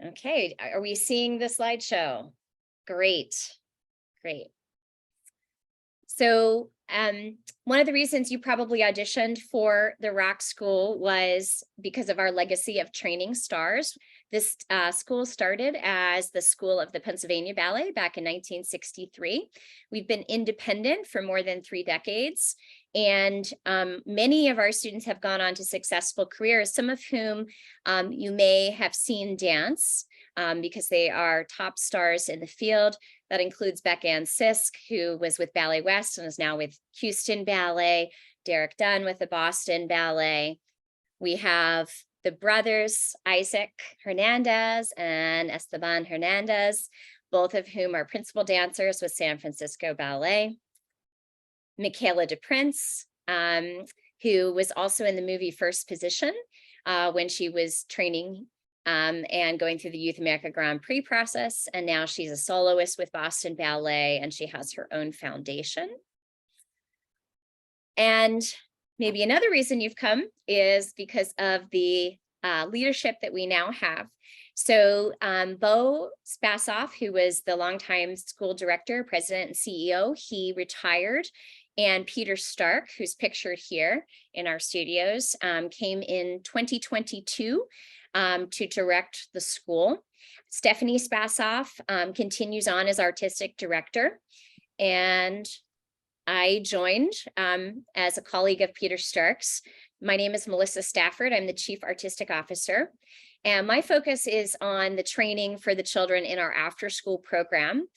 Okay, are we seeing the slideshow? Great, great. So one of the reasons you probably auditioned for the Rock School was because of our legacy of training stars. This school started as the School of the Pennsylvania Ballet back in 1963. We've been independent for more than 3 decades, and many of our students have gone on to successful careers, some of whom you may have seen dance because they are top stars in the field. That includes Beck Ann Sisk, who was with Ballet West and is now with Houston Ballet, Derek Dunn with the Boston Ballet. We have the brothers, Isaac Hernandez and Esteban Hernandez, both of whom are principal dancers with San Francisco Ballet. Michaela DePrince, who was also in the movie First Position when she was training and going through the Youth America Grand Prix process. And now she's a soloist with Boston Ballet, and she has her own foundation. And maybe another reason you've come is because of the leadership that we now have. So Bo Spasoff, who was the longtime school director, president, and CEO, he retired. And Peter Stark, who's pictured here in our studios, came in 2022 to direct the school. Stephanie Spasoff continues on as artistic director. And I joined as a colleague of Peter Stark's. My name is Melissa Stafford. I'm the Chief Artistic Officer. And my focus is on the training for the children in our after-school program.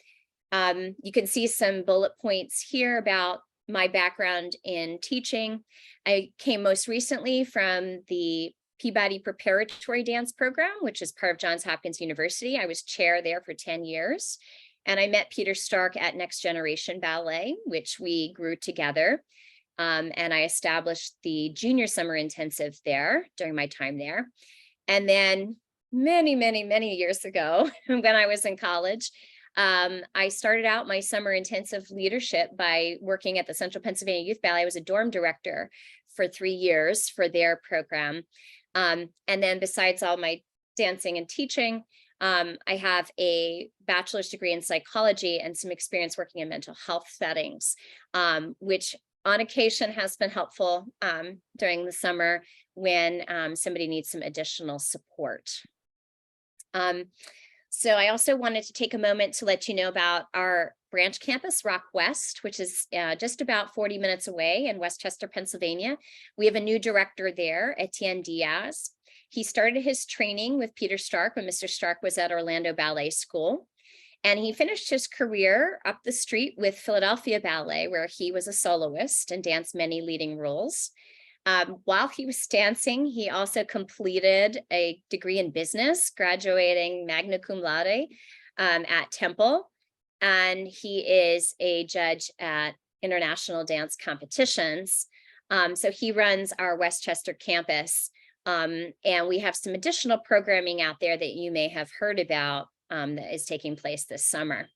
You can see some bullet points here about my background in teaching. I came most recently from the Peabody Preparatory Dance Program, which is part of Johns Hopkins University. I was chair there for 10 years. And I met Peter Stark at Next Generation Ballet, which we grew together. And I established the junior summer intensive there during my time there. And then many years ago, when I was in college, I started out my summer intensive leadership by working at the Central Pennsylvania Youth Ballet. I was a dorm director for 3 years for their program. And then besides all my dancing and teaching, I have a bachelor's degree in psychology and some experience working in mental health settings, which on occasion has been helpful during the summer when somebody needs some additional support. So I also wanted to take a moment to let you know about our branch campus, Rock West, which is just about 40 minutes away in Westchester, Pennsylvania. We have a new director there, Etienne Diaz. He started his training with Peter Stark when Mr. Stark was at Orlando Ballet School. And he finished his career up the street with Philadelphia Ballet, where he was a soloist and danced many leading roles. While he was dancing, he also completed a degree in business, graduating magna cum laude at Temple. And he is a judge at international dance competitions. So he runs our Westchester campus. And we have some additional programming out there that you may have heard about that is taking place this summer.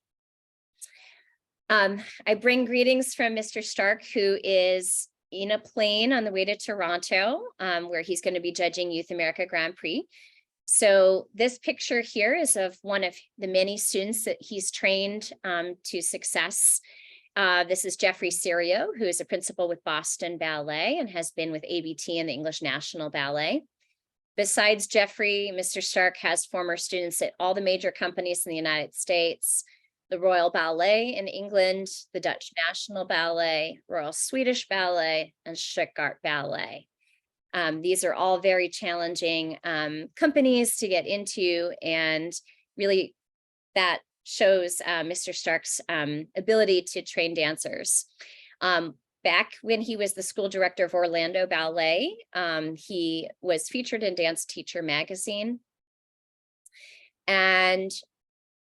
I bring greetings from Mr. Stark, who is in a plane on the way to Toronto, where he's going to be judging Youth America Grand Prix. So this picture here is of one of the many students that he's trained to success. This is Jeffrey Serio, who is a principal with Boston Ballet and has been with ABT and the English National Ballet. Besides Jeffrey, Mr. Stark has former students at all the major companies in the United States, the Royal Ballet in England, the Dutch National Ballet, Royal Swedish Ballet, and Stuttgart Ballet. These are all very challenging companies to get into, and really that shows Mr. Stark's ability to train dancers. Back when he was the school director of Orlando Ballet, he was featured in Dance Teacher magazine. And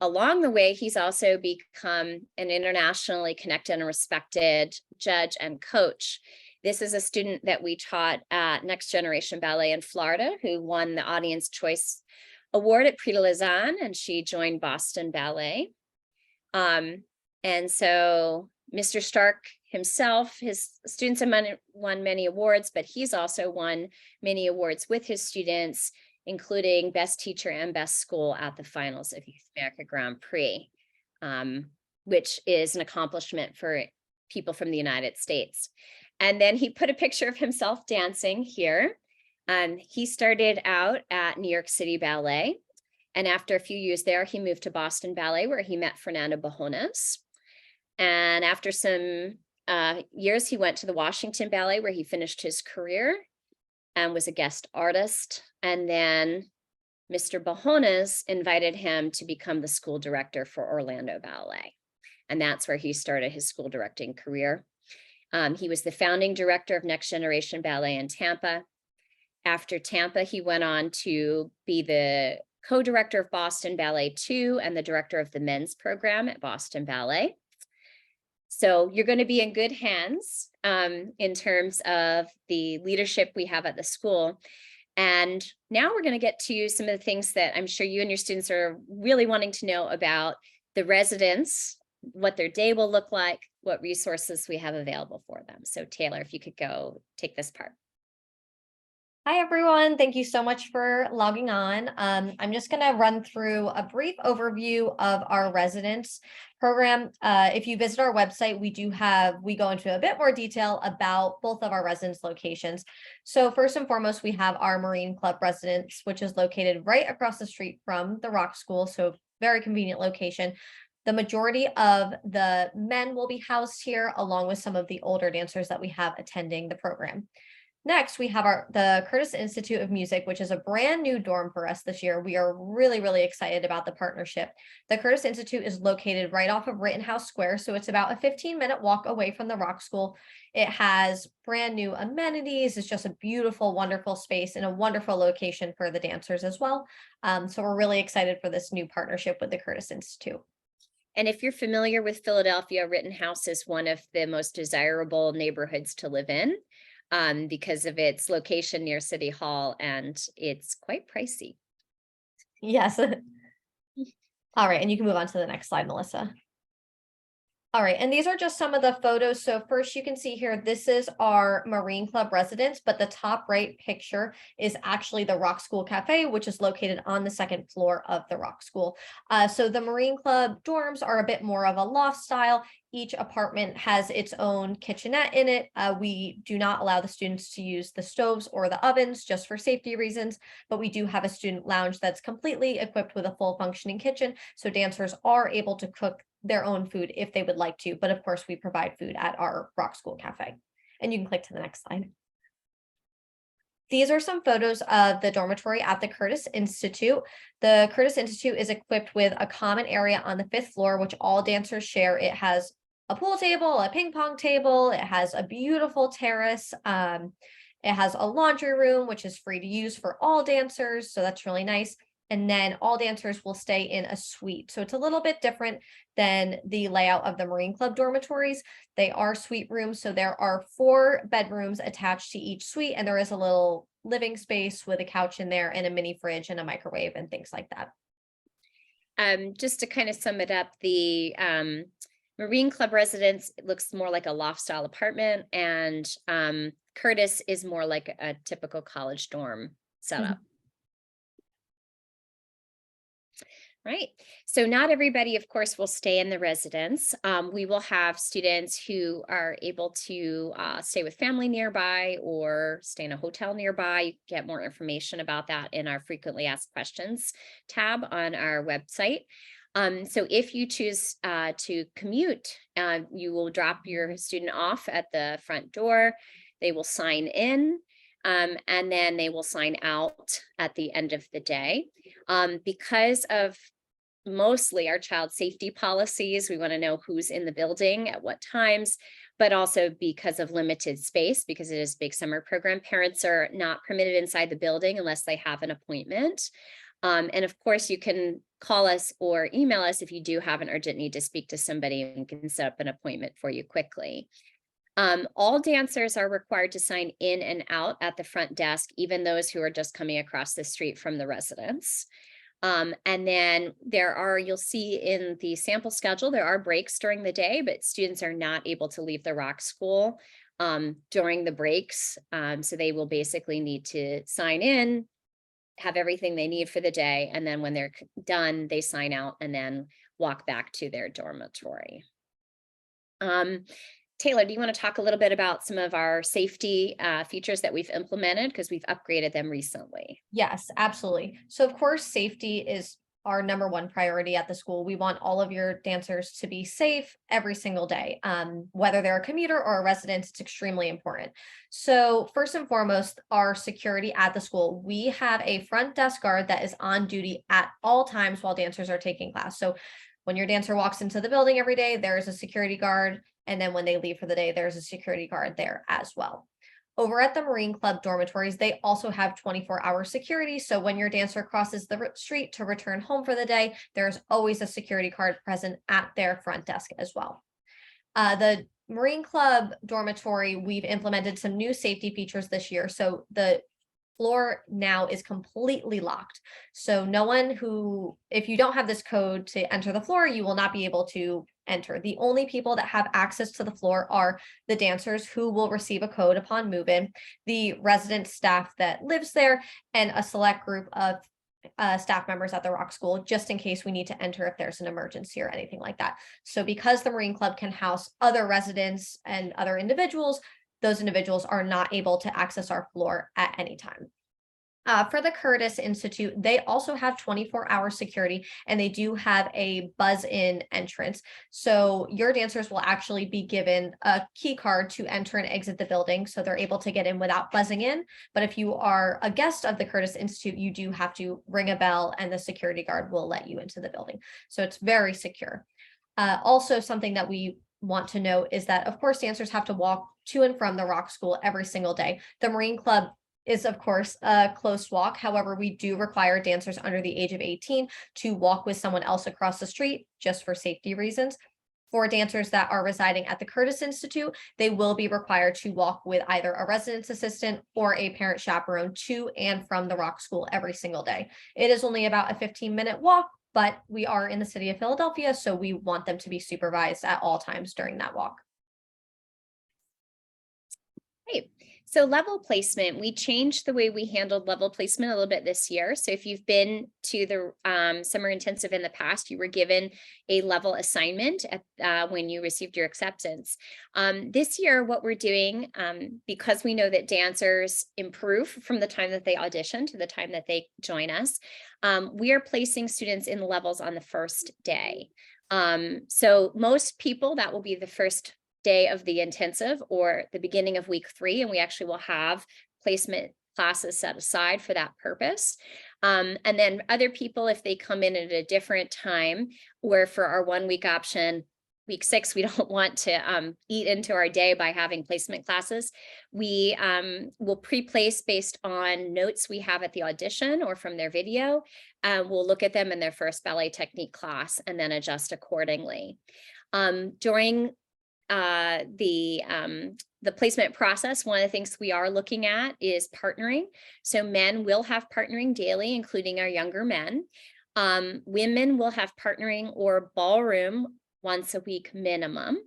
along the way, he's also become an internationally connected and respected judge and coach. This is a student that we taught at Next Generation Ballet in Florida, who won the Audience Choice Award at Prix de Lausanne, and she joined Boston Ballet. And so Mr. Stark himself, his students have won many awards, but he's also won many awards with his students. including Best Teacher and Best School at the finals of Youth America Grand Prix, which is an accomplishment for people from the United States. And then he put a picture of himself dancing here. He started out at New York City Ballet. And after a few years there, he moved to Boston Ballet, where he met Fernando Bajones. And after some years, he went to the Washington Ballet, where he finished his career and was a guest artist. And then Mr. Bajones invited him to become the school director for Orlando Ballet. And that's where he started his school directing career. He was the founding director of Next Generation Ballet in Tampa. After Tampa, he went on to be the co-director of Boston Ballet 2 and the director of the men's program at Boston Ballet. So you're going to be in good hands in terms of the leadership we have at the school. And now we're going to get to some of the things that I'm sure you and your students are really wanting to know about the residents, what their day will look like, what resources we have available for them. So Taylor, if you could go take this part. Hi, everyone. Thank you so much for logging on. I'm just going to run through a brief overview of our residence program. If you visit our website, we go into a bit more detail about both of our residence locations. So first and foremost, we have our Marine Club residence, which is located right across the street from the Rock School. So very convenient location. The majority of the men will be housed here, along with some of the older dancers that we have attending the program. Next, we have the Curtis Institute of Music, which is a brand new dorm for us this year. We are really, really excited about the partnership. The Curtis Institute is located right off of Rittenhouse Square, so it's about a 15-minute walk away from the Rock School. It has brand new amenities. It's just a beautiful, wonderful space and a wonderful location for the dancers as well. So we're really excited for this new partnership with the Curtis Institute. And if you're familiar with Philadelphia, Rittenhouse is one of the most desirable neighborhoods to live in. Because of its location near City Hall, and it's quite pricey. Yes. All right, and you can move on to the next slide, Melissa. All right, and these are just some of the photos. So first you can see here, this is our Marine Club residence, but the top right picture is actually the Rock School Cafe, which is located on the second floor of the Rock School. So the Marine Club dorms are a bit more of a loft style. Each apartment has its own kitchenette in it. We do not allow the students to use the stoves or the ovens just for safety reasons, but we do have a student lounge that's completely equipped with a full functioning kitchen. So dancers are able to cook their own food if they would like to, but of course we provide food at our Rock School Cafe. And you can click to the next slide. These are some photos of the dormitory at the Curtis Institute. The Curtis Institute is equipped with a common area on the 5th floor, which all dancers share. It has a pool table, a ping pong table. It has a beautiful terrace. It has a laundry room, which is free to use for all dancers. So that's really nice. And then all dancers will stay in a suite. So it's a little bit different than the layout of the Marine Club dormitories. They are suite rooms. So there are 4 bedrooms attached to each suite, and there is a little living space with a couch in there and a mini fridge and a microwave and things like that. Just to kind of sum it up, the Marine Club residence looks more like a loft style apartment, and Curtis is more like a typical college dorm setup. Mm-hmm. Right. So not everybody, of course, will stay in the residence. We will have students who are able to stay with family nearby or stay in a hotel nearby. You can get more information about that in our frequently asked questions tab on our website. So if you choose to commute, you will drop your student off at the front door. They will sign in. And then they will sign out at the end of the day. Because of mostly our child safety policies, we want to know who's in the building at what times, but also because of limited space, because it is a big summer program, parents are not permitted inside the building unless they have an appointment. And of course, you can call us or email us if you do have an urgent need to speak to somebody, and can set up an appointment for you quickly. All dancers are required to sign in and out at the front desk, even those who are just coming across the street from the residence. And then you'll see in the sample schedule, there are breaks during the day, but students are not able to leave the Rock School during the breaks. So they will basically need to sign in have everything they need for the day. And then when they're done, they sign out and then walk back to their dormitory. Taylor, do you want to talk a little bit about some of our safety features that we've implemented, because we've upgraded them recently? Yes, absolutely. So of course, safety is our number one priority at the school. We want all of your dancers to be safe every single day. Whether they're a commuter or a resident, it's extremely important. So first and foremost, our security at the school. We have a front desk guard that is on duty at all times while dancers are taking class. So when your dancer walks into the building every day, there is a security guard. And then when they leave for the day, there's a security guard there as well. Over at the Marine Club dormitories, they also have 24-hour security. So when your dancer crosses the street to return home for the day, there's always a security guard present at their front desk as well. The Marine Club dormitory, we've implemented some new safety features this year. So the floor now is completely locked. So no one who, if you don't have this code to enter the floor, you will not be able to enter. The only people that have access to the floor are the dancers, who will receive a code upon move-in, the resident staff that lives there, and a select group of staff members at the Rock School, just in case we need to enter if there's an emergency or anything like that. So because the Marine Club can house other residents and other individuals, those individuals are not able to access our floor at any time. For the Curtis Institute, they also have 24-hour security, and they do have a buzz-in entrance. So your dancers will actually be given a key card to enter and exit the building, so they're able to get in without buzzing in. But if you are a guest of the Curtis Institute, you do have to ring a bell, and the security guard will let you into the building. So it's very secure. Also, something that we want to note is that, of course, dancers have to walk to and from the Rock School every single day. The Marine Club is, of course, a close walk. However, we do require dancers under the age of 18 to walk with someone else across the street, just for safety reasons. For dancers that are residing at the Curtis Institute, they will be required to walk with either a residence assistant or a parent chaperone to and from the Rock School every single day. It is only about a 15-minute walk, but we are in the city of Philadelphia, so we want them to be supervised at all times during that walk. Great. So level placement, we changed the way we handled level placement a little bit this year. So if you've been to the summer intensive in the past, you were given a level assignment at, when you received your acceptance. This year, what we're doing, because we know that dancers improve from the time that they audition to the time that they join us, we are placing students in levels on the first day. So most people, that will be the first day of the intensive or the beginning of week 3, and we actually will have placement classes set aside for that purpose. And then other people, if they come in at a different time, or for our 1-week option, week 6, we don't want to eat into our day by having placement classes. We will pre-place based on notes we have at the audition or from their video. We'll look at them in their first ballet technique class and then adjust accordingly. During the placement process, one of the things we are looking at is partnering. So men will have partnering daily, including our younger men. Women will have partnering or ballroom once a week minimum.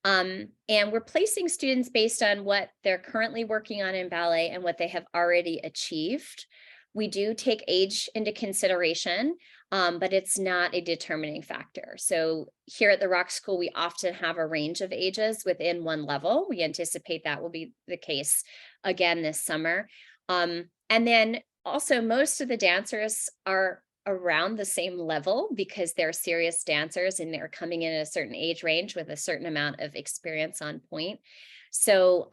And we're placing students based on what they're currently working on in ballet and what they have already achieved. We do take age into consideration, but it's not a determining factor. So here at the Rock School, we often have a range of ages within one level. We anticipate that will be the case again this summer. And then also most of the dancers are around the same level because they're serious dancers and they're coming in at a certain age range with a certain amount of experience on point. So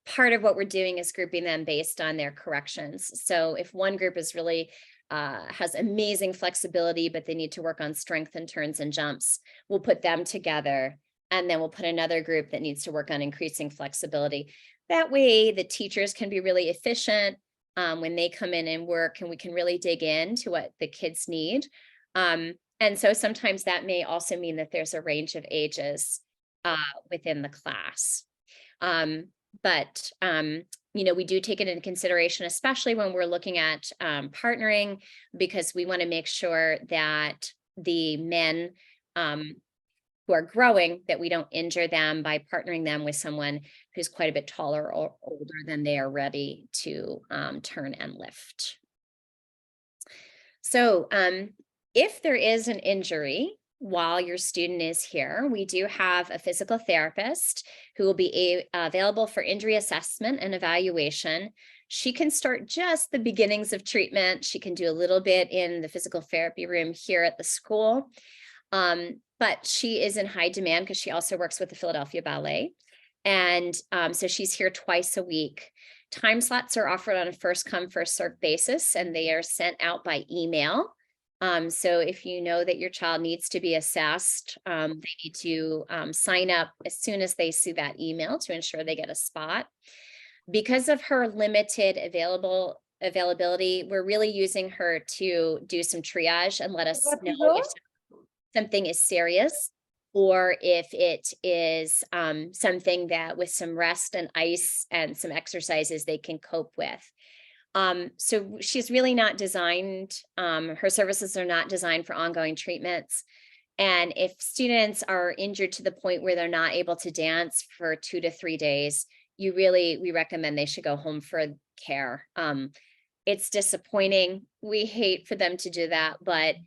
part of what we're doing is grouping them based on their corrections. So if one group is really has amazing flexibility, but they need to work on strength and turns and jumps, we'll put them together. And then we'll put another group that needs to work on increasing flexibility. That way the teachers can be really efficient when they come in and work, and we can really dig into what the kids need. And so sometimes that may also mean that there's a range of ages within the class. But you know, we do take it into consideration, especially when we're looking at partnering, because we want to make sure that the men who are growing, that we don't injure them by partnering them with someone who's quite a bit taller or older than they are ready to turn and lift. So if there is an injury while your student is here, we do have a physical therapist who will be available for injury assessment and evaluation. She can start just the beginnings of treatment. She can do a little bit in the physical therapy room here at the school. But she is in high demand because she also works with the Philadelphia Ballet. And so she's here twice a week. Time slots are offered on a first come, first served basis, and they are sent out by email. So if you know that your child needs to be assessed, they need to sign up as soon as they see that email to ensure they get a spot. Because of her limited availability, we're really using her to do some triage and let us know if something is serious or if it is something that with some rest and ice and some exercises they can cope with. So she's really not designed, her services are not designed for ongoing treatments. And if students are injured to the point where they're not able to dance for 2 to 3 days, we recommend they should go home for care. It's disappointing. We hate for them to do that, but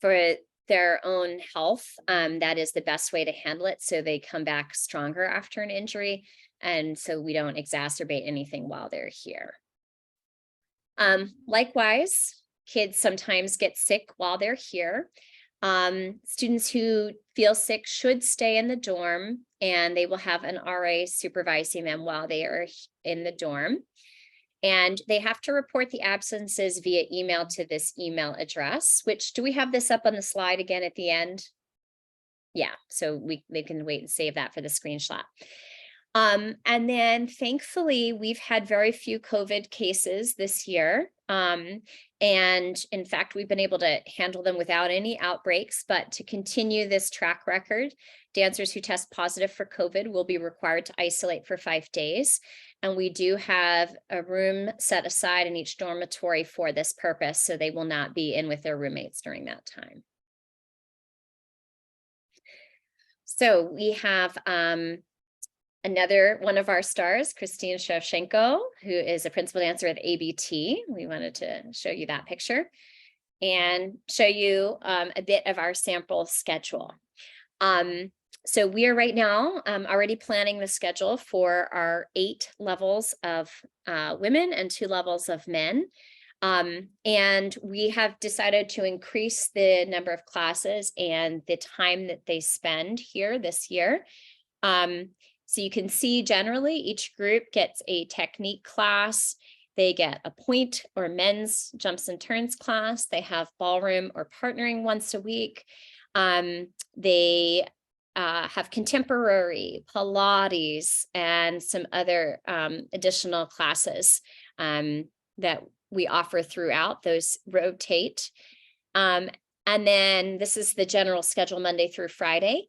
for their own health, that is the best way to handle it. So they come back stronger after an injury. And so we don't exacerbate anything while they're here. Likewise, kids sometimes get sick while they're here. Students who feel sick should stay in the dorm, and they will have an RA supervising them while they are in the dorm. And they have to report the absences via email to this email address, which, do we have this up on the slide again at the end? Yeah, so they can wait and save that for the screenshot. And then thankfully, we've had very few COVID cases this year. And in fact, we've been able to handle them without any outbreaks, but to continue this track record, dancers who test positive for COVID will be required to isolate for 5 days. And we do have a room set aside in each dormitory for this purpose, so they will not be in with their roommates during that time. So we have another one of our stars, Christine Shevchenko, who is a principal dancer at ABT. We wanted to show you that picture and show you a bit of our sample schedule. So we are right now already planning the schedule for our 8 levels of women and 2 levels of men. And we have decided to increase the number of classes and the time that they spend here this year. So you can see generally each group gets a technique class. They get a point or men's jumps and turns class. They have ballroom or partnering once a week. They have contemporary, Pilates, and some other additional classes that we offer throughout. Those rotate. And then this is the general schedule Monday through Friday.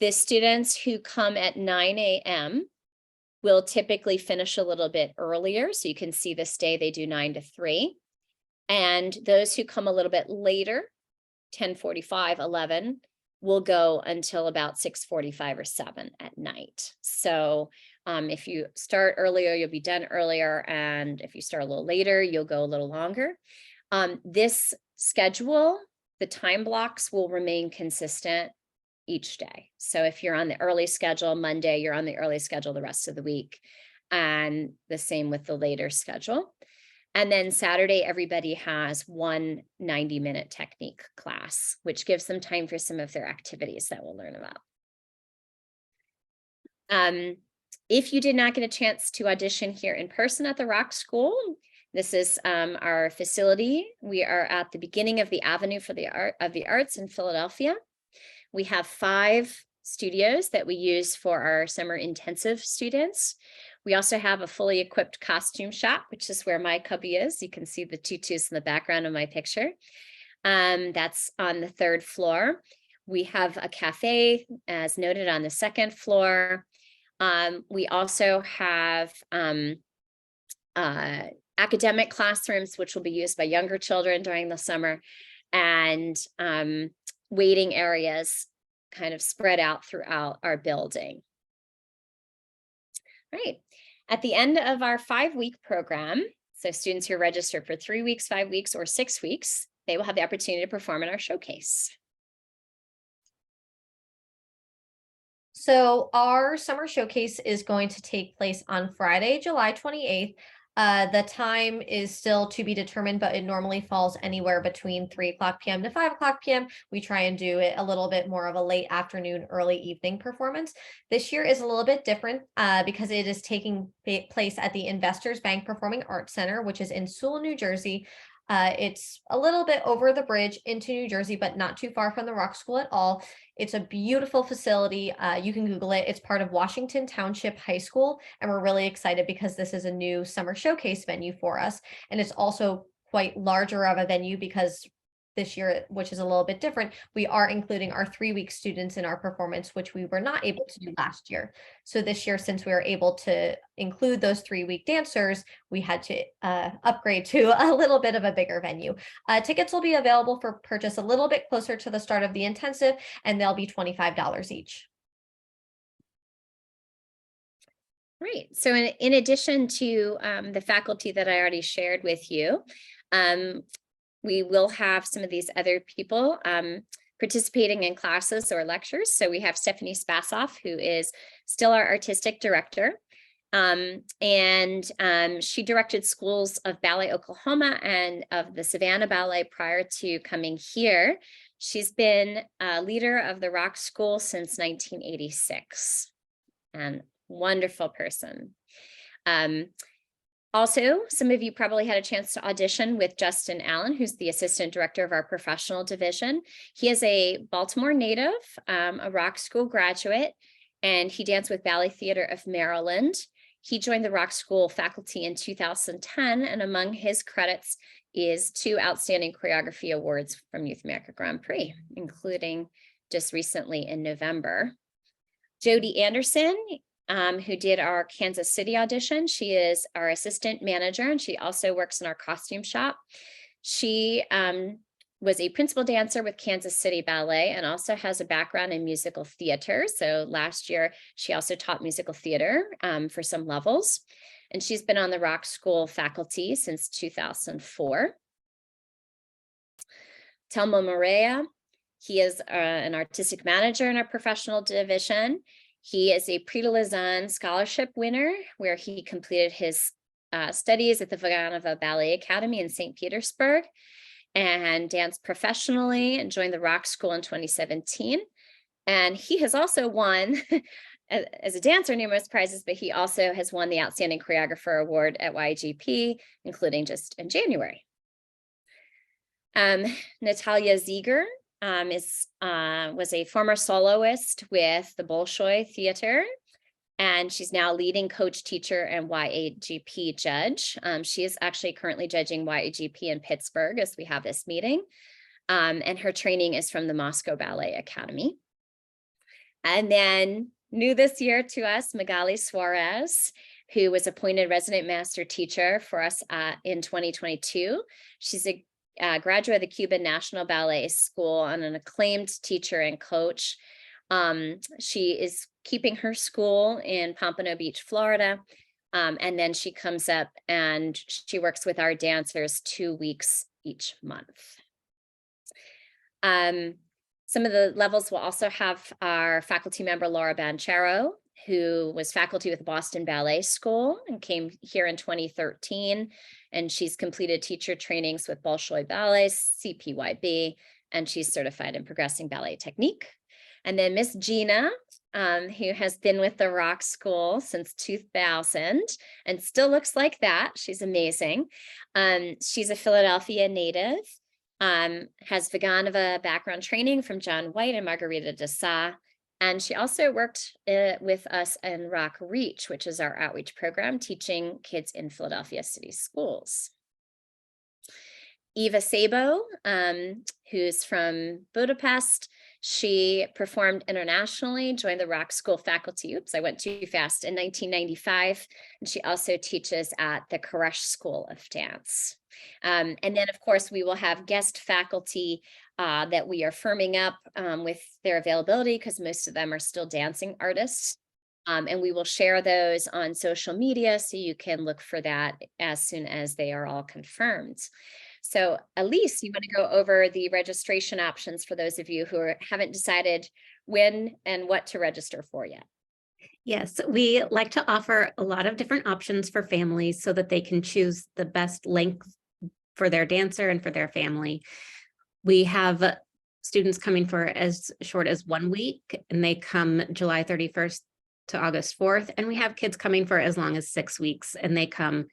The students who come at 9 a.m. will typically finish a little bit earlier. So you can see this day they do 9 to 3. And those who come a little bit later, 10:45, 11, will go until about 6:45 or 7 at night. So if you start earlier, you'll be done earlier. And if you start a little later, you'll go a little longer. This schedule, the time blocks will remain consistent each day. So if you're on the early schedule Monday, you're on the early schedule the rest of the week, and the same with the later schedule. And then Saturday, everybody has one 90-minute technique class, which gives them time for some of their activities that we'll learn about. If you did not get a chance to audition here in person at the Rock School, this is our facility. We are at the beginning of the Avenue for the Arts in Philadelphia. We have 5 studios that we use for our summer intensive students. We also have a fully equipped costume shop, which is where my cubby is. You can see the tutus in the background of my picture. That's on the 3rd floor. We have a cafe, as noted, on the 2nd floor. We also have academic classrooms, which will be used by younger children during the summer, and waiting areas kind of spread out throughout our building. Right. At the end of our 5-week program, so students who are registered for 3 weeks, 5 weeks, or 6 weeks, they will have the opportunity to perform in our showcase. So our summer showcase is going to take place on Friday, July 28th. The time is still to be determined, but it normally falls anywhere between 3:00 p.m. to 5:00 p.m. We try and do it a little bit more of a late afternoon, early evening performance. This year is a little bit different because it is taking place at the Investors Bank Performing Arts Center, which is in Sewell, New Jersey. It's a little bit over the bridge into New Jersey, but not too far from the Rock School at all. It's a beautiful facility. You can Google it. It's part of Washington Township High School, and we're really excited because this is a new summer showcase venue for us. And it's also quite larger of a venue because this year, which is a little bit different, we are including our 3-week students in our performance, which we were not able to do last year. So this year, since we were able to include those 3-week dancers, we had to upgrade to a little bit of a bigger venue. Tickets will be available for purchase a little bit closer to the start of the intensive, and they'll be $25 each. Great. So in addition to the faculty that I already shared with you, we will have some of these other people participating in classes or lectures. So we have Stephanie Spasoff, who is still our artistic director. She directed schools of Ballet Oklahoma and of the Savannah Ballet prior to coming here. She's been a leader of the Rock School since 1986, and wonderful person. Also, some of you probably had a chance to audition with Justin Allen, who's the assistant director of our professional division. He is a Baltimore native, a Rock School graduate, and he danced with Ballet Theater of Maryland. He joined the Rock School faculty in 2010, and among his credits is 2 outstanding choreography awards from Youth America Grand Prix, including just recently in November. Jody Anderson, who did our Kansas City audition. She is our assistant manager, and she also works in our costume shop. She was a principal dancer with Kansas City Ballet and also has a background in musical theater. So last year, she also taught musical theater for some levels. And she's been on the Rock School faculty since 2004. Telmo Morea, he is an artistic manager in our professional division. He is a Prix de Lausanne scholarship winner, where he completed his studies at the Vaganova Ballet Academy in St. Petersburg and danced professionally and joined the Rock School in 2017. And he has also won, as a dancer, numerous prizes, but he also has won the Outstanding Choreographer Award at YGP, including just in January. Natalia Ziegler was a former soloist with the Bolshoi Theater, and she's now leading coach, teacher, and YAGP judge. She is actually currently judging YAGP in Pittsburgh as we have this meeting, and her training is from the Moscow Ballet Academy. And then new this year to us, Magali Suarez, who was appointed resident master teacher for us in 2022. She's a graduate of the Cuban National Ballet School and an acclaimed teacher and coach. She is keeping her school in Pompano Beach, Florida. And then she comes up and she works with our dancers 2 weeks each month. Some of the levels will also have our faculty member, Laura Banchero, who was faculty with Boston Ballet School and came here in 2013. And she's completed teacher trainings with Bolshoi Ballet, CPYB, and she's certified in progressing ballet technique. And then Miss Gina, who has been with the Rock School since 2000 and still looks like that. She's amazing. She's a Philadelphia native, has Vaganova background training from John White and Margarita Dessau. And she also worked with us in Rock Reach, which is our outreach program, teaching kids in Philadelphia city schools. Eva Sabo, who's from Budapest, she performed internationally, joined the Rock School faculty. Oops, I went too fast, in 1995. And she also teaches at the Koresh School of Dance. And then, of course, we will have guest faculty that we are firming up with their availability, because most of them are still dancing artists. And we will share those on social media, so you can look for that as soon as they are all confirmed. So Elise, you want to go over the registration options for those of you who haven't decided when and what to register for yet. Yes, we like to offer a lot of different options for families so that they can choose the best length for their dancer and for their family. We have students coming for as short as 1 week, and they come July 31st to August 4th. And we have kids coming for as long as 6 weeks, and they come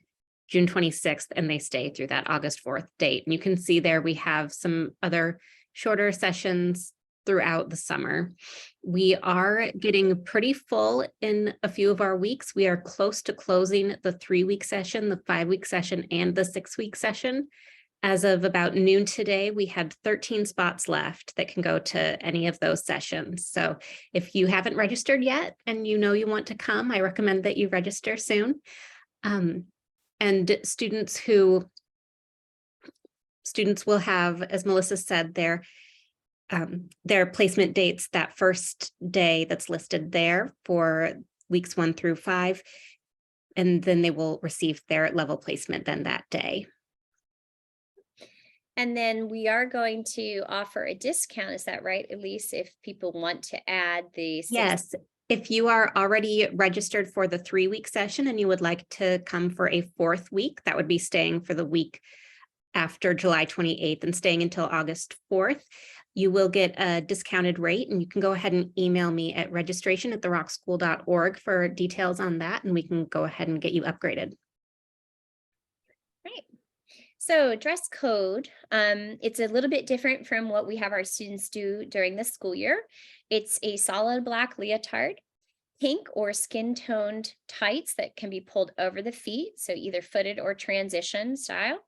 June 26th and they stay through that August 4th date. And you can see there we have some other shorter sessions throughout the summer. We are getting pretty full in a few of our weeks. We are close to closing the 3-week session, the 5-week session, and the 6-week session. As of about noon today, we had 13 spots left that can go to any of those sessions. So if you haven't registered yet and you know you want to come, I recommend that you register soon. And students will have, as Melissa said, their placement dates that first day that's listed there for weeks 1 through 5, and then they will receive their level placement then that day. And then we are going to offer a discount. Is that right, Elise? If people want to add the Yes, if you are already registered for the 3-week session and you would like to come for a 4th week, that would be staying for the week after July 28th and staying until August 4th, you will get a discounted rate, and you can go ahead and email me at registration@therockschool.org for details on that, and we can go ahead and get you upgraded. Right. So dress code, it's a little bit different from what we have our students do during the school year. It's a solid black leotard, pink or skin-toned tights that can be pulled over the feet, so either footed or transition style,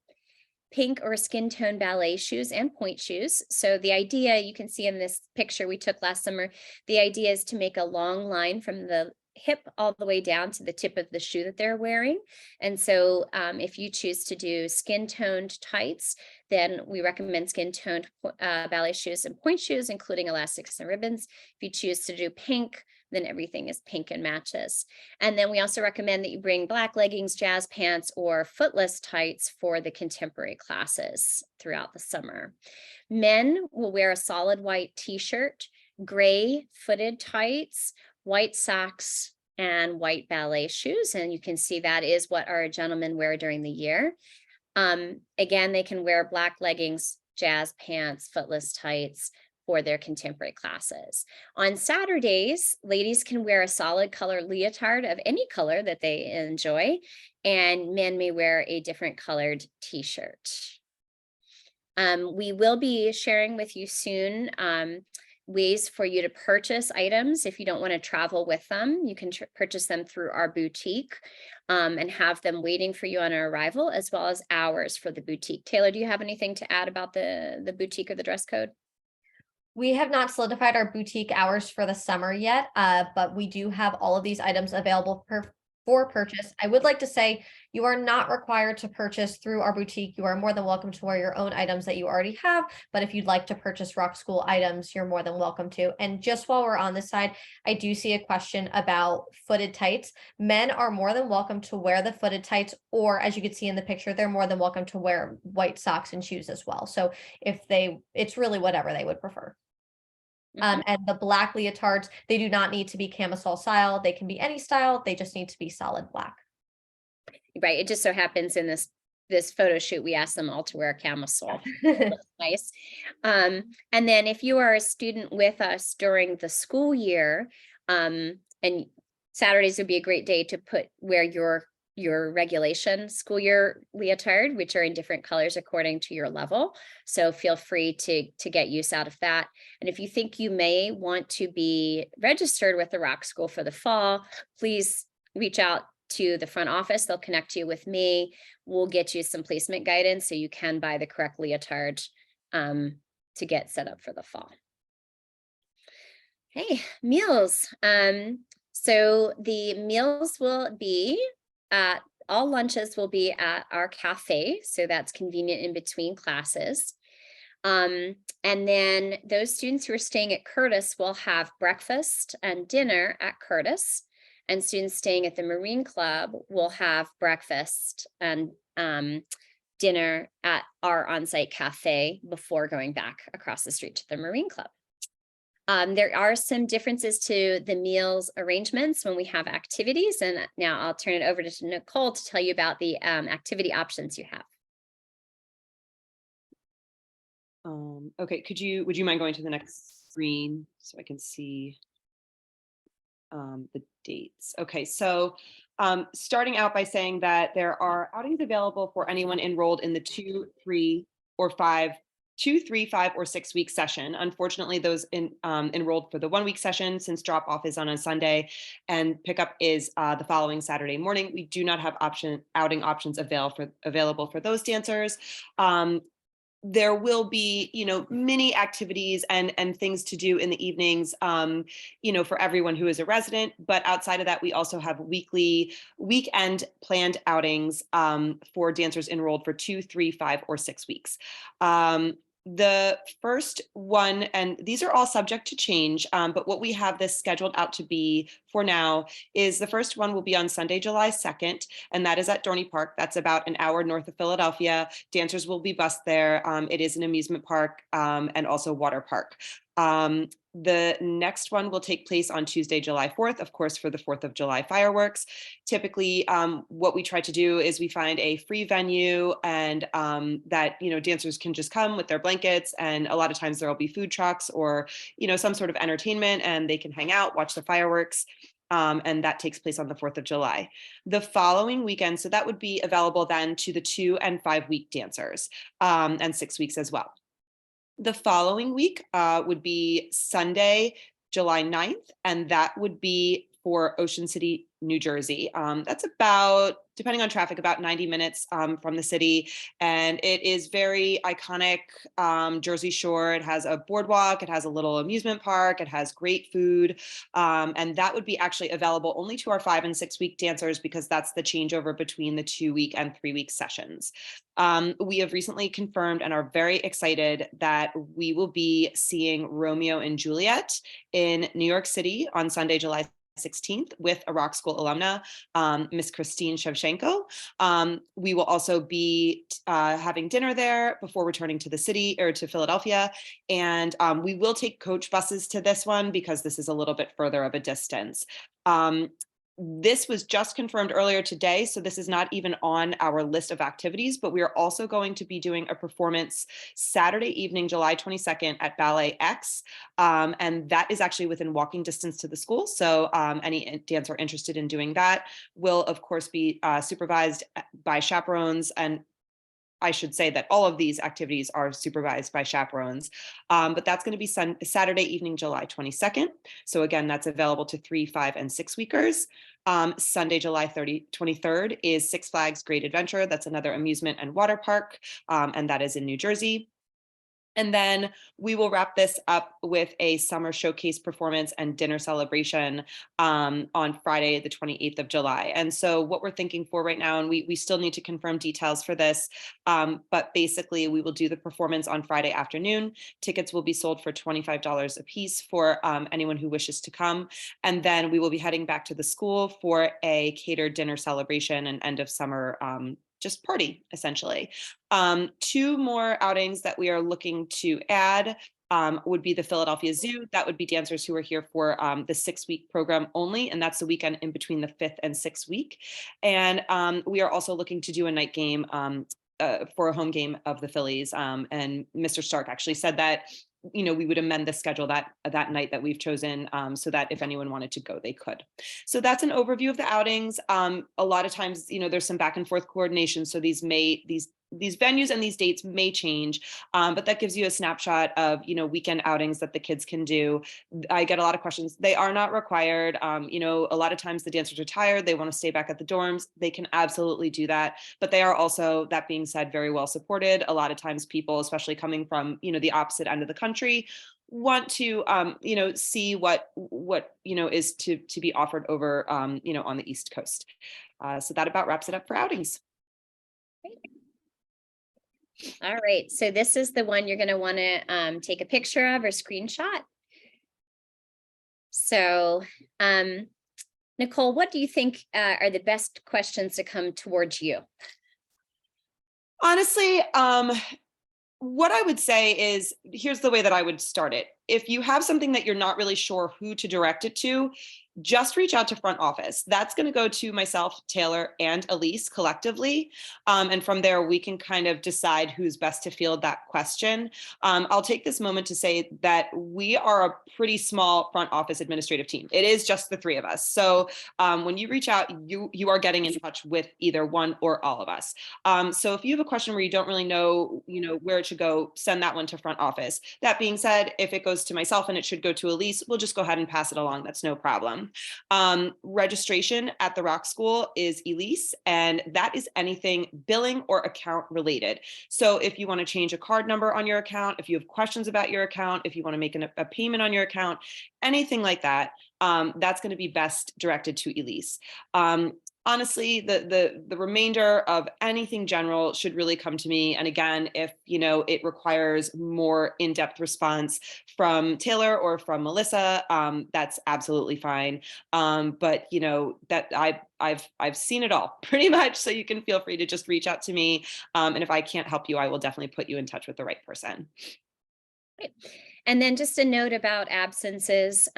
pink or skin tone ballet shoes and point shoes. So the idea you can see in this picture we took last summer, the idea is to make a long line from the hip all the way down to the tip of the shoe that they're wearing. And so if you choose to do skin toned tights, then we recommend skin toned ballet shoes and point shoes, including elastics and ribbons. If you choose to do pink, then everything is pink and matches. And then we also recommend that you bring black leggings, jazz pants, or footless tights for the contemporary classes throughout the summer. Men will wear a solid white t-shirt, gray footed tights, white socks, and white ballet shoes. And you can see that is what our gentlemen wear during the year. Again, they can wear black leggings, jazz pants, footless tights for their contemporary classes. On Saturdays, ladies can wear a solid color leotard of any color that they enjoy, and men may wear a different colored t-shirt. We will be sharing with you soon ways for you to purchase items. If you don't want to travel with them, you can purchase them through our boutique and have them waiting for you on arrival, as well as hours for the boutique. Taylor, do you have anything to add about the boutique or the dress code? We have not solidified our boutique hours for the summer yet, but we do have all of these items available for purchase. I would like to say you are not required to purchase through our boutique. You are more than welcome to wear your own items that you already have, but if you'd like to purchase Rock School items, you're more than welcome to. And just while we're on this side, I do see a question about footed tights. Men are more than welcome to wear the footed tights, or as you can see in the picture, they're more than welcome to wear white socks and shoes as well. So it's really whatever they would prefer. And the black leotards, they do not need to be camisole style. They can be any style. They just need to be solid black. Right. It just so happens in this photo shoot, we asked them all to wear a camisole. Nice. And then if you are a student with us during the school year, and Saturdays would be a great day to wear your regulation school year leotard, which are in different colors according to your level. So feel free to get use out of that. And if you think you may want to be registered with the Rock School for the fall, please reach out to the front office. They'll connect you with me. We'll get you some placement guidance so you can buy the correct leotard to get set up for the fall. Hey, meals. So the meals will be all lunches will be at our cafe, so that's convenient in between classes. And then those students who are staying at Curtis will have breakfast and dinner at Curtis, and students staying at the Marine Club will have breakfast and dinner at our on-site cafe before going back across the street to the Marine Club. There are some differences to the meals arrangements when we have activities, and now I'll turn it over to Nicole to tell you about the activity options you have. Okay, would you mind going to the next screen so I can see the dates? Okay, so starting out by saying that there are outings available for anyone enrolled in the 2, 3, or 5, 5, or 6 week session. Unfortunately, those enrolled for the 1 week session, since drop off is on a Sunday and pickup is the following Saturday morning, we do not have outing options available for those dancers. There will be, mini activities and things to do in the evenings, for everyone who is a resident. But outside of that, we also have weekend planned outings for dancers enrolled for 2, 3, 5, or 6 weeks. The first one, and these are all subject to change, but what we have this scheduled out to be for now is the first one will be on Sunday, July 2nd, and that is at Dorney Park. That's about an hour north of Philadelphia. Dancers will be bused there. It is an amusement park and also water park. The next one will take place on Tuesday, July 4th, of course, for the 4th of July fireworks. Typically, what we try to do is we find a free venue and that, dancers can just come with their blankets, and a lot of times there will be food trucks or, some sort of entertainment, and they can hang out, watch the fireworks. And that takes place on the 4th of July. The following weekend, so that would be available then to the 2 and 5 week dancers and 6 weeks as well. The following week would be Sunday, July 9th, and that would be for Ocean City, New Jersey. That's about, depending on traffic, about 90 minutes from the city. And it is very iconic Jersey Shore. It has a boardwalk, it has a little amusement park, it has great food. And that would be actually available only to our 5 and 6 week dancers, because that's the changeover between the 2 week and 3 week sessions. We have recently confirmed and are very excited that we will be seeing Romeo and Juliet in New York City on Sunday, July 16th with a Rock School alumna, Miss Christine Shevchenko. We will also be having dinner there before returning to the city or to Philadelphia. And we will take coach buses to this one because this is a little bit further of a distance. This was just confirmed earlier today, so this is not even on our list of activities, but we are also going to be doing a performance Saturday evening, July 22nd at Ballet X, and that is actually within walking distance to the school, so any dancer interested in doing that will, of course, be supervised by chaperones, and I should say that all of these activities are supervised by chaperones, but that's going to be Saturday evening, July 22nd. So again, that's available to 3, 5, and 6 weekers. Sunday, July 23rd is Six Flags Great Adventure. That's another amusement and water park, and that is in New Jersey. And then we will wrap this up with a summer showcase performance and dinner celebration on Friday, the 28th of July. And so what we're thinking for right now, and we still need to confirm details for this, but basically we will do the performance on Friday afternoon. Tickets will be sold for $25 a piece for anyone who wishes to come. And then we will be heading back to the school for a catered dinner celebration and end of summer just party, essentially. 2 more outings that we are looking to add would be the Philadelphia Zoo. That would be dancers who are here for the 6 week program only, and that's the weekend in between the 5th and 6th week. And we are also looking to do a night game for a home game of the Phillies. And Mr. Stark actually said that we would amend the schedule that night that we've chosen so that if anyone wanted to go, they could. So that's an overview of the outings. A lot of times, there's some back and forth coordination. So these venues and these dates may change, but that gives you a snapshot of, weekend outings that the kids can do. I get a lot of questions. They are not required. A lot of times the dancers are tired. They want to stay back at the dorms. They can absolutely do that. But they are also, that being said, very well supported. A lot of times people, especially coming from, the opposite end of the country, want to, see what is to be offered over, on the East Coast. So that about wraps it up for outings. All right, so this is the one you're going to want to take a picture of or screenshot. So, Nicole, what do you think are the best questions to come towards you? Honestly, what I would say is, here's the way that I would start it. If you have something that you're not really sure who to direct it to, just reach out to front office. That's going to go to myself, Taylor, and Elise collectively. And from there, we can kind of decide who's best to field that question. I'll take this moment to say that we are a pretty small front office administrative team. It is just the three of us. So when you reach out, you are getting in touch with either one or all of us. So if you have a question where you don't really know, where it should go, send that one to front office. That being said, if it goes to myself and it should go to Elise, we'll just go ahead and pass it along. That's no problem. Registration at the Rock School is Elise, and that is anything billing or account related. So if you want to change a card number on your account, if you have questions about your account, if you want to make a payment on your account, anything like that, that's going to be best directed to Elise. Honestly, the remainder of anything general should really come to me. And again, if it requires more in-depth response from Taylor or from Melissa, that's absolutely fine. But that I've seen it all pretty much, so you can feel free to just reach out to me. And if I can't help you, I will definitely put you in touch with the right person. Right. And then just a note about absences.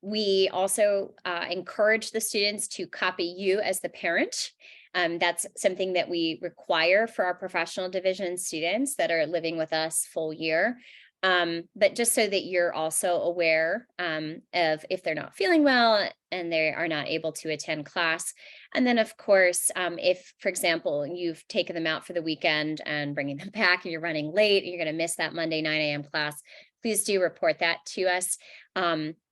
We also encourage the students to copy you as the parent. That's something that we require for our professional division students that are living with us full year. But just so that you're also aware of if they're not feeling well and they are not able to attend class. And then, of course, if, for example, you've taken them out for the weekend and bringing them back and you're running late, and you're going to miss that Monday 9 a.m. class, please do report that to us.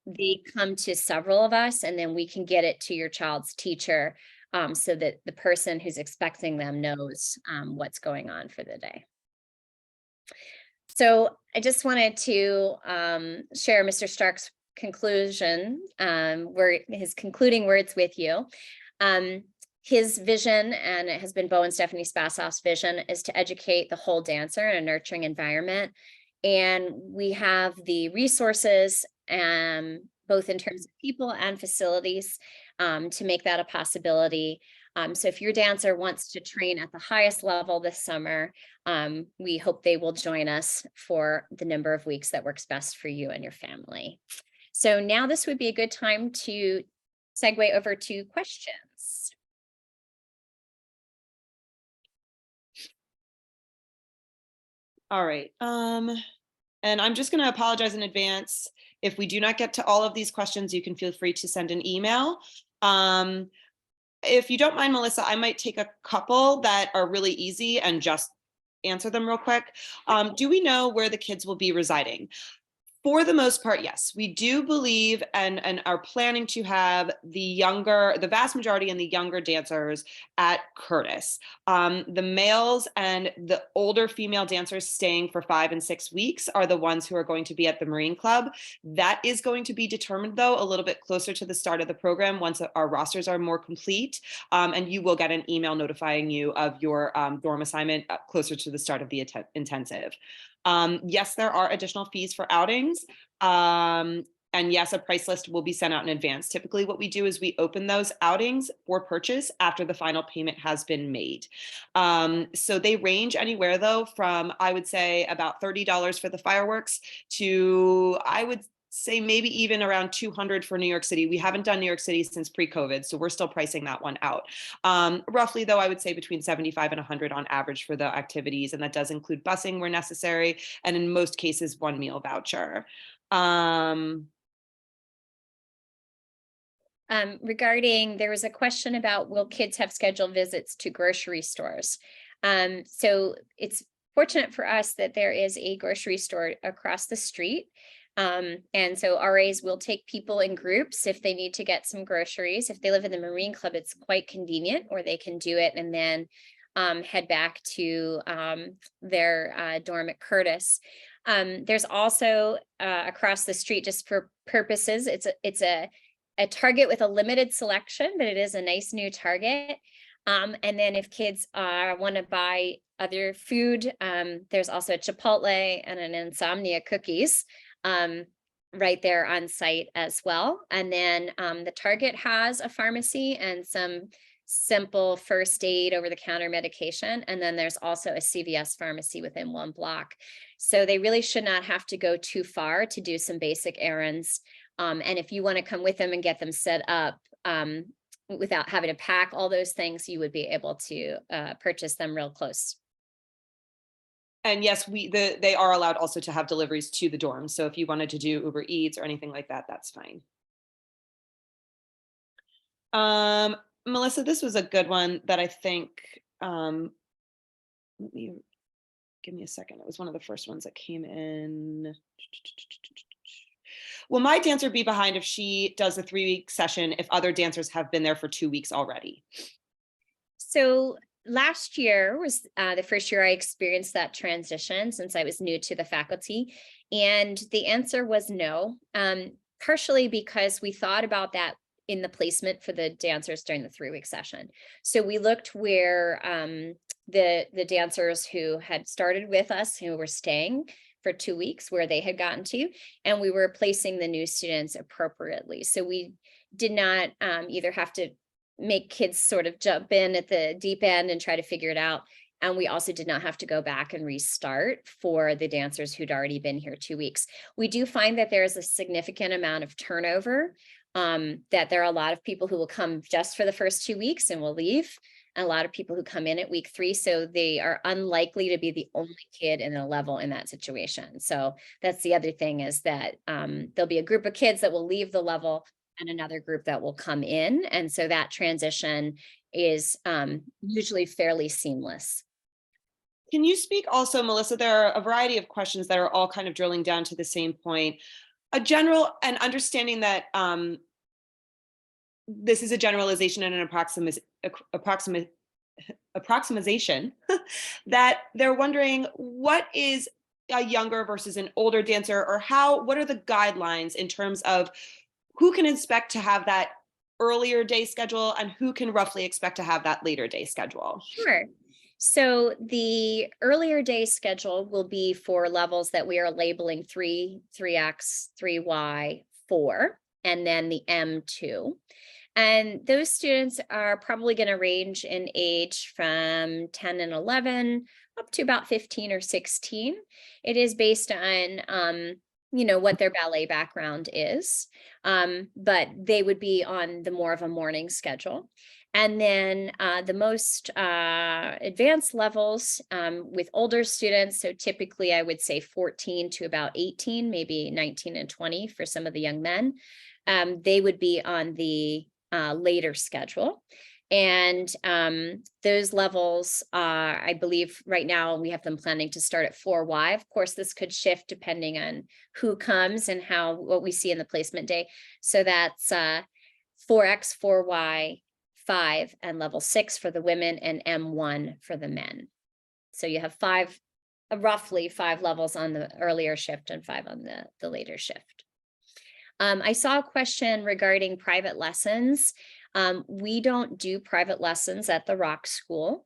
They come to several of us, and then we can get it to your child's teacher so that the person who's expecting them knows what's going on for the day. So I just wanted to share Mr. Stark's conclusion, his concluding words with you. His vision, and it has been Bo and Stephanie Spassoff's vision, is to educate the whole dancer in a nurturing environment. And we have the resources, both in terms of people and facilities, to make that a possibility. So if your dancer wants to train at the highest level this summer, we hope they will join us for the number of weeks that works best for you and your family. So now this would be a good time to segue over to questions. All right. And I'm just going to apologize in advance. If we do not get to all of these questions, you can feel free to send an email. If you don't mind, Melissa, I might take a couple that are really easy and just answer them real quick. Do we know where the kids will be residing? For the most part, yes. We do believe and are planning to have the vast majority and the younger dancers at Curtis. The males and the older female dancers staying for 5 and 6 weeks are the ones who are going to be at the Marine Club. That is going to be determined, though, a little bit closer to the start of the program once our rosters are more complete. And you will get an email notifying you of your dorm assignment closer to the start of the intensive. Yes, there are additional fees for outings. And yes, a price list will be sent out in advance. Typically what we do is we open those outings for purchase after the final payment has been made. So they range anywhere, though, from, I would say, about $30 for the fireworks to, I would say, maybe even around $200 for New York City. We haven't done New York City since pre-COVID, so we're still pricing that one out. Roughly, though, I would say between $75 and $100 on average for the activities, and that does include busing where necessary, and in most cases, one meal voucher. Regarding, there was a question about, will kids have scheduled visits to grocery stores? So it's fortunate for us that there is a grocery store across the street. And so RAs will take people in groups if they need to get some groceries. If they live in the Marine Club, it's quite convenient, or they can do it and then head back to their dorm at Curtis. There's also across the street, just for purposes, it's a Target with a limited selection, but it is a nice new Target. And then if kids want to buy other food, there's also a Chipotle and an Insomnia cookies right there on site as well. And then the Target has a pharmacy and some simple first aid over-the-counter medication. And then there's also a CVS pharmacy within one block. So they really should not have to go too far to do some basic errands. And if you want to come with them and get them set up, without having to pack all those things, you would be able to purchase them real close. And yes, they are allowed also to have deliveries to the dorms. So if you wanted to do Uber Eats or anything like that, that's fine. Melissa, this was a good one that I think, give me a second. It was one of the first ones that came in. Will my dancer be behind if she does a 3-week session if other dancers have been there for 2 weeks already? So last year was the first year I experienced that transition since I was new to the faculty. And the answer was no, partially because we thought about that in the placement for the dancers during the 3-week session. So we looked where the dancers who had started with us, who were staying for 2 weeks, where they had gotten to, and we were placing the new students appropriately. So we did not either have to make kids sort of jump in at the deep end and try to figure it out. And we also did not have to go back and restart for the dancers who'd already been here 2 weeks. We do find that there's a significant amount of turnover, that there are a lot of people who will come just for the first 2 weeks and will leave, and a lot of people who come in at week 3. So they are unlikely to be the only kid in a level in that situation. So that's the other thing, is that there'll be a group of kids that will leave the level and another group that will come in. And so that transition is usually fairly seamless. Can you speak also, Melissa, there are a variety of questions that are all kind of drilling down to the same point. A general and understanding that this is a generalization and an approximation that they're wondering, what is a younger versus an older dancer, or what are the guidelines in terms of who can expect to have that earlier day schedule and who can roughly expect to have that later day schedule? Sure. So the earlier day schedule will be for levels that we are labeling 3, 3X, 3Y, 4, and then the M2. And those students are probably going to range in age from 10 and 11 up to about 15 or 16. It is based on, what their ballet background is, but they would be on the more of a morning schedule. And then the most advanced levels with older students, so typically I would say 14 to about 18, maybe 19 and 20 for some of the young men, they would be on the later schedule. And those levels, I believe right now we have them planning to start at 4Y. Of course, this could shift depending on who comes and what we see in the placement day. So that's 4X, 4Y, 5, and level 6 for the women, and M1 for the men. So you have roughly 5 levels on the earlier shift and 5 on the later shift. I saw a question regarding private lessons. We don't do private lessons at the Rock School.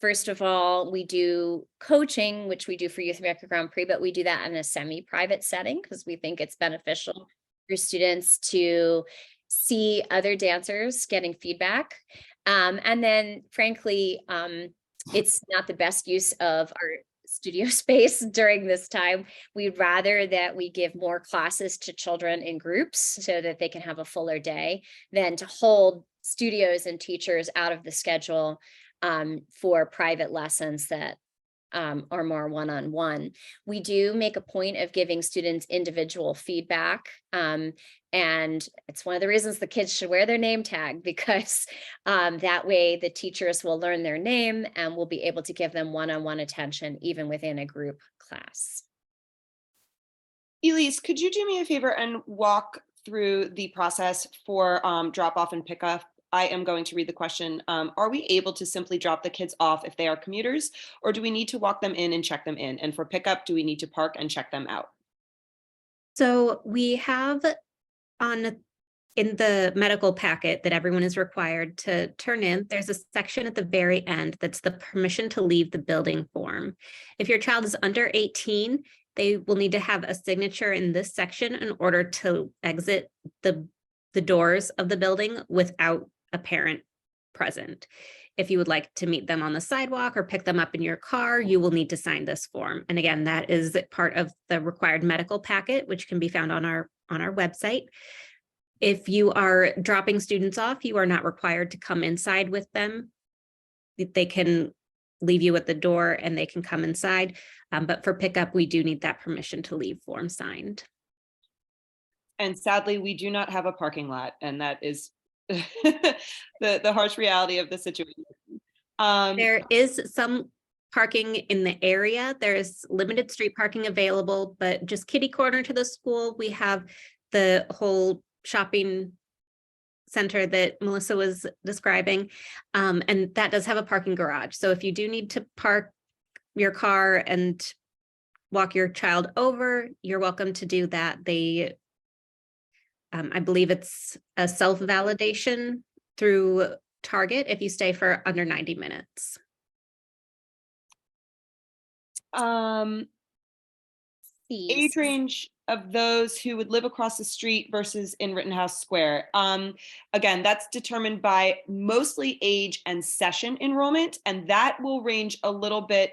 First of all, we do coaching, which we do for Youth America Grand Prix, but we do that in a semi-private setting because we think it's beneficial for students to see other dancers getting feedback. And then frankly, it's not the best use of our studio space during this time. We'd rather that we give more classes to children in groups so that they can have a fuller day than to hold studios and teachers out of the schedule for private lessons that are more one-on-one. We do make a point of giving students individual feedback. And it's one of the reasons the kids should wear their name tag, because that way the teachers will learn their name and will be able to give them one-on-one attention even within a group class. Elise, could you do me a favor and walk through the process for drop off and pickup? I am going to read the question. Are we able to simply drop the kids off if they are commuters, or do we need to walk them in and check them in? And for pickup, do we need to park and check them out? So we have in the medical packet that everyone is required to turn in, there's a section at the very end that's the permission to leave the building form. If your child is under 18, they will need to have a signature in this section in order to exit the doors of the building without a parent present. If you would like to meet them on the sidewalk or pick them up in your car, you will need to sign this form. And again, that is part of the required medical packet, which can be found on our website. If you are dropping students off, you are not required to come inside with them. They can leave you at the door and they can come inside. But for pickup, we do need that permission to leave form signed. And sadly, we do not have a parking lot, and that is the harsh reality of the situation. There is some parking in the area. There's limited street parking available, but just kitty corner to the school, we have the whole shopping center that Melissa was describing. And that does have a parking garage. So if you do need to park your car and walk your child over, you're welcome to do that. They, I believe it's a self-validation through Target if you stay for under 90 minutes. Age range of those who would live across the street versus in Rittenhouse Square. Again, that's determined by mostly age and session enrollment, and that will range a little bit.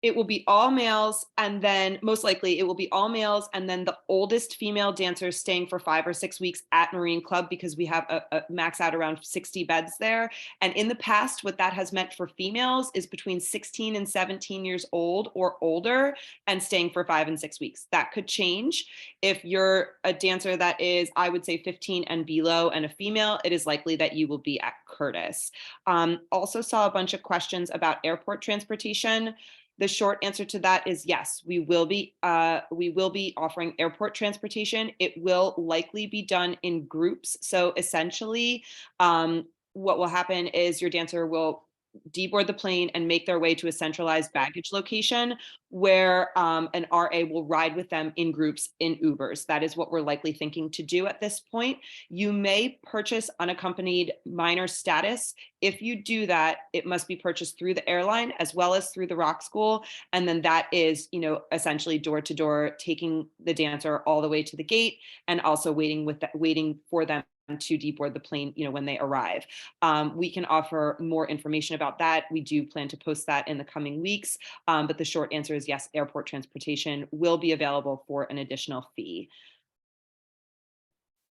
It will be all males, and then most likely it will be all males, and then the oldest female dancers staying for 5 or 6 weeks at Marine Club, because we have a max out around 60 beds there. And in the past, what that has meant for females is between 16 and 17 years old or older and staying for 5 and 6 weeks. That could change. If you're a dancer that is, I would say 15 and below and a female, it is likely that you will be at Curtis. Also saw a bunch of questions about airport transportation. The short answer to that is yes, we will be offering airport transportation. It will likely be done in groups. So essentially, what will happen is your dancer will deboard the plane and make their way to a centralized baggage location where an RA will ride with them in groups in Ubers. That is what we're likely thinking to do at this point. You may purchase unaccompanied minor status. If you do that, it must be purchased through the airline as well as through the Rock School. And then that is, essentially door to door, taking the dancer all the way to the gate and also waiting for them to deboard the plane, when they arrive. We can offer more information about that. We do plan to post that in the coming weeks. But the short answer is yes, airport transportation will be available for an additional fee.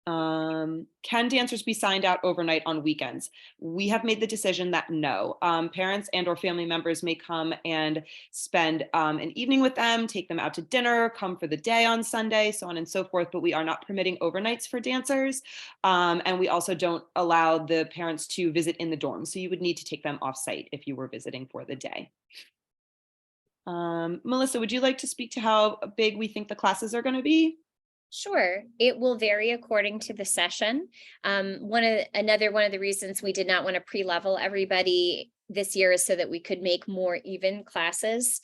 Can dancers be signed out overnight on weekends? We have made the decision that no. Parents and or family members may come and spend an evening with them, take them out to dinner, come for the day on Sunday, so on and so forth, but we are not permitting overnights for dancers. And we also don't allow the parents to visit in the dorms. So you would need to take them off site if you were visiting for the day. Melissa, would you like to speak to how big we think the classes are going to be? Sure, it will vary according to the session. Another one of the reasons we did not want to pre-level everybody this year is so that we could make more even classes.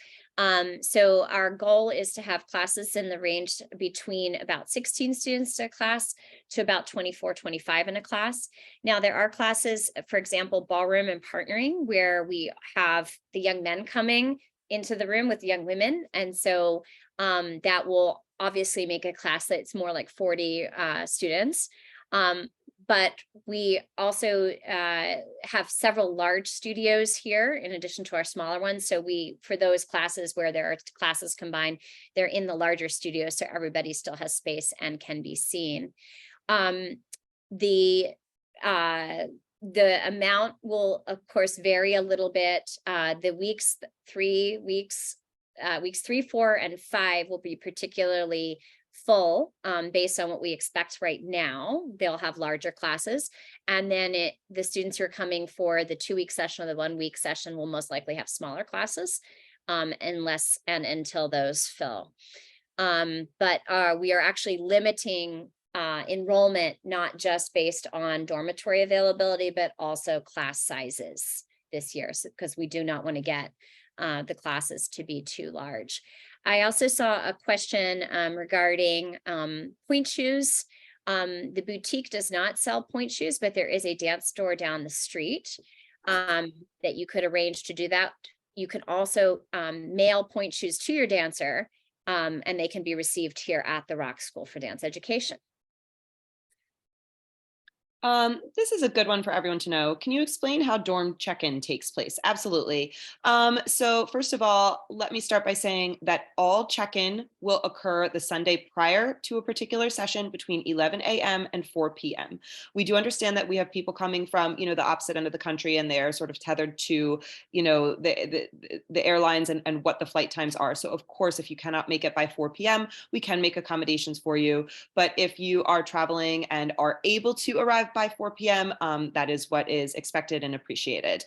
So our goal is to have classes in the range between about 16 students to a class to about 24, 25 in a class. Now there are classes, for example, ballroom and partnering, where we have the young men coming into the room with the young women. And so that will obviously make a class that's more like 40 students. But we also have several large studios here in addition to our smaller ones. So for those classes where there are classes combined, they're in the larger studios, so everybody still has space and can be seen. The amount will, of course, vary a little bit. The weeks 3, 4, and 5 will be particularly full based on what we expect right now. They'll have larger classes. And then the students who are coming for the 2-week session or the 1-week session will most likely have smaller classes until those fill. But we are actually limiting enrollment, not just based on dormitory availability, but also class sizes this year, because we do not want to get the classes to be too large. I also saw a question regarding point shoes. The boutique does not sell point shoes, but there is a dance store down the street that you could arrange to do that. You can also mail point shoes to your dancer, and they can be received here at the Rock School for Dance Education. This is a good one for everyone to know. Can you explain how dorm check-in takes place? Absolutely. So first of all, let me start by saying that all check-in will occur the Sunday prior to a particular session between 11 a.m. and 4 p.m. We do understand that we have people coming from, the opposite end of the country, and they're sort of tethered to, the airlines and what the flight times are. So of course, if you cannot make it by 4 p.m., we can make accommodations for you. But if you are traveling and are able to arrive by 4 p.m., that is what is expected and appreciated.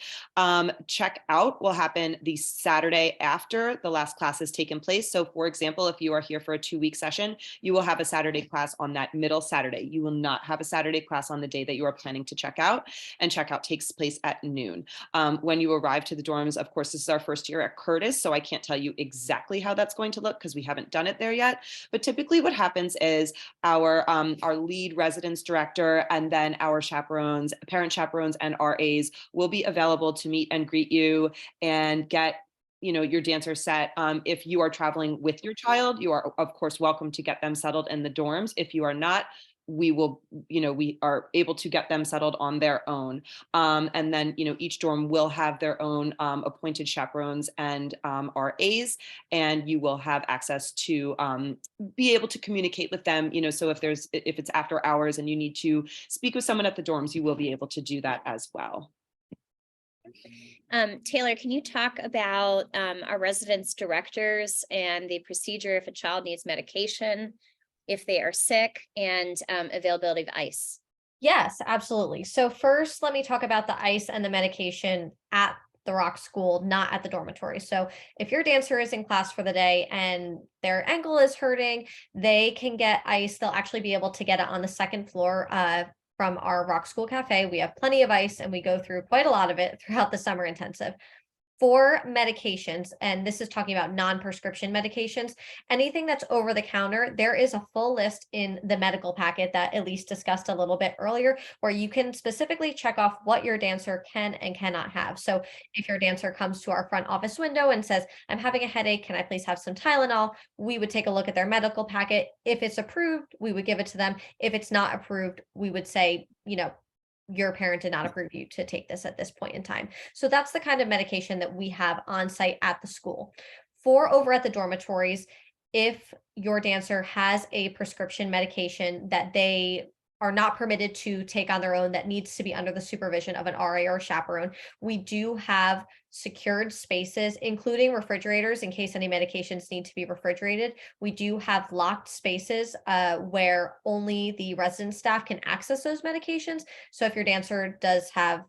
Check out will happen the Saturday after the last class has taken place. So for example, if you are here for a 2-week session, you will have a Saturday class on that middle Saturday. You will not have a Saturday class on the day that you are planning to check out, and checkout takes place at noon. When you arrive to the dorms, of course, this is our first year at Curtis, so I can't tell you exactly how that's going to look because we haven't done it there yet. But typically what happens is our lead residence director and then our chaperones, parent chaperones and RAs will be available to meet and greet you and get your dancer set. If you are traveling with your child, you are of course welcome to get them settled in the dorms. If you are not, we will, we are able to get them settled on their own. And then, each dorm will have their own appointed chaperones and RAs, and you will have access to be able to communicate with them, so if it's after hours and you need to speak with someone at the dorms, you will be able to do that as well. Taylor, can you talk about our residence directors and the procedure if a child needs medication, if they are sick, and availability of ice? Yes, absolutely. So first, let me talk about the ice and the medication at the Rock School, not at the dormitory. So if your dancer is in class for the day and their ankle is hurting, they can get ice. They'll actually be able to get it on the second floor from our Rock School Cafe. We have plenty of ice and we go through quite a lot of it throughout the summer intensive. For medications, and this is talking about non-prescription medications, anything that's over the counter, there is a full list in the medical packet that Elise discussed a little bit earlier, where you can specifically check off what your dancer can and cannot have. So if your dancer comes to our front office window and says, I'm having a headache, can I please have some Tylenol? We would take a look at their medical packet. If it's approved, we would give it to them. If it's not approved, we would say, your parent did not approve you to take this at this point in time. So that's the kind of medication that we have on site at the school. For over at the dormitories, if your dancer has a prescription medication that they are not permitted to take on their own, that needs to be under the supervision of an RA or chaperone, we do have secured spaces, including refrigerators in case any medications need to be refrigerated. We do have locked spaces where only the resident staff can access those medications. So if your dancer does have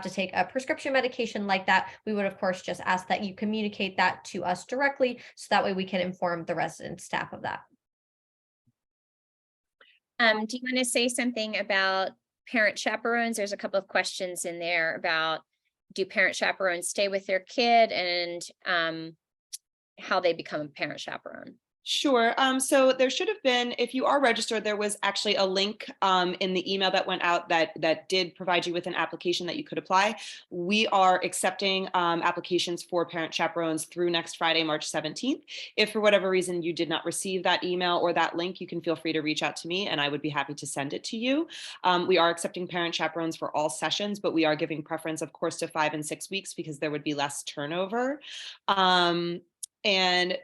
to take a prescription medication like that, we would of course just ask that you communicate that to us directly, so that way we can inform the resident staff of that. Do you want to say something about parent chaperones? There's a couple of questions in there about, do parent chaperones stay with their kid, and how they become a parent chaperone? Sure. So there should have been, if you are registered, there was actually a link in the email that went out that did provide you with an application that you could apply. We are accepting applications for parent chaperones through next Friday, March 17th. If for whatever reason you did not receive that email or that link, you can feel free to reach out to me and I would be happy to send it to you. We are accepting parent chaperones for all sessions, but we are giving preference, of course, to 5 and 6 weeks because there would be less turnover. And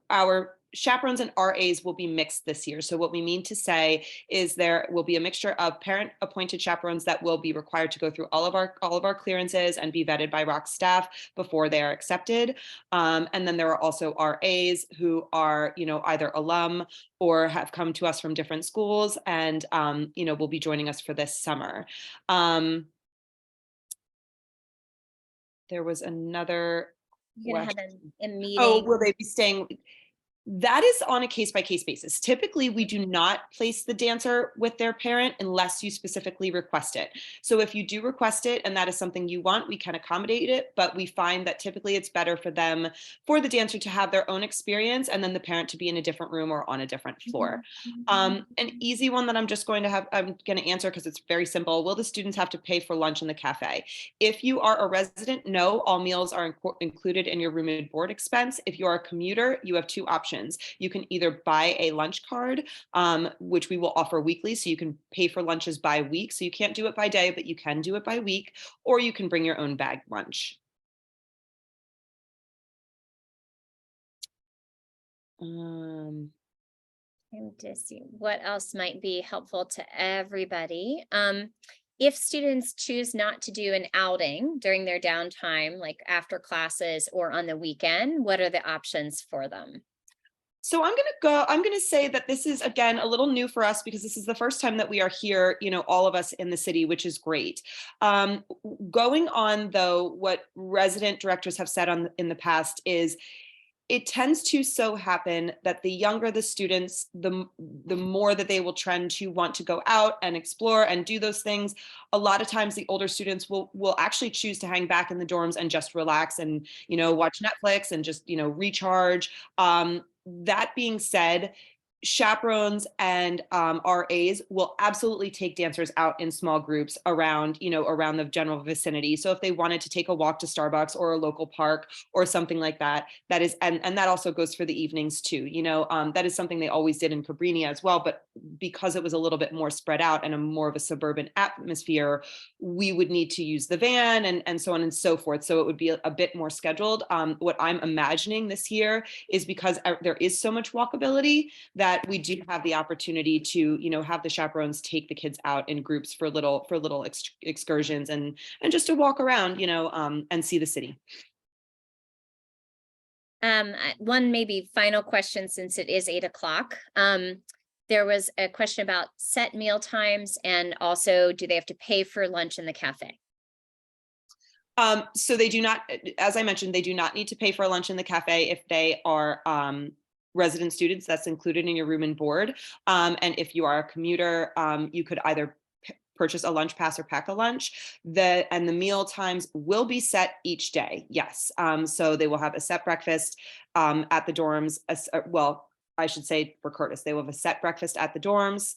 our chaperones and RAs will be mixed this year. So what we mean to say is there will be a mixture of parent appointed chaperones that will be required to go through all of our clearances and be vetted by ROC staff before they are accepted. And then there are also RAs who are, either alum or have come to us from different schools and, will be joining us for this summer. There was another You're gonna have a meeting. Oh, will they be staying? That is on a case-by-case basis. Typically, we do not place the dancer with their parent unless you specifically request it. So if you do request it and that is something you want, we can accommodate it, but we find that typically it's better for the dancer to have their own experience and then the parent to be in a different room or on a different floor. An easy one that I'm going to answer because it's very simple. Will the students have to pay for lunch in the cafe? If you are a resident, no, all meals are included in your room and board expense. If you are a commuter, you have 2 options options. You can either buy a lunch card, which we will offer weekly, so you can pay for lunches by week. So you can't do it by day, but you can do it by week, or you can bring your own bag lunch. And to see what else might be helpful to everybody. If students choose not to do an outing during their downtime, like after classes or on the weekend, what are the options for them? So I'm going to say that this is, again, a little new for us because this is the first time that we are here, all of us in the city, which is great. Going on, though, what resident directors have said in the past is it tends to so happen that the younger the students, the more that they will trend to want to go out and explore and do those things. A lot of times the older students will actually choose to hang back in the dorms and just relax and, watch Netflix and just, recharge. That being said, chaperones and RAs will absolutely take dancers out in small groups around the general vicinity. So if they wanted to take a walk to Starbucks or a local park or something like that, that is, and that also goes for the evenings too. That is something they always did in Cabrini as well, but because it was a little bit more spread out and a more of a suburban atmosphere, we would need to use the van and so on and so forth. So it would be a bit more scheduled. What I'm imagining this year is because there is so much walkability that we do have the opportunity to, have the chaperones take the kids out in groups for little excursions and just to walk around, and see the city. One maybe final question, since it is 8 o'clock. There was a question about set meal times, and also, do they have to pay for lunch in the cafe? So they do not, as I mentioned, they do not need to pay for lunch in the cafe if they are resident students. That's included in your room and board. And if you are a commuter, you could either purchase a lunch pass or pack a lunch. And the meal times will be set each day. Yes. So they will have a set breakfast at the dorms. Well, I should say for Curtis, they will have a set breakfast at the dorms.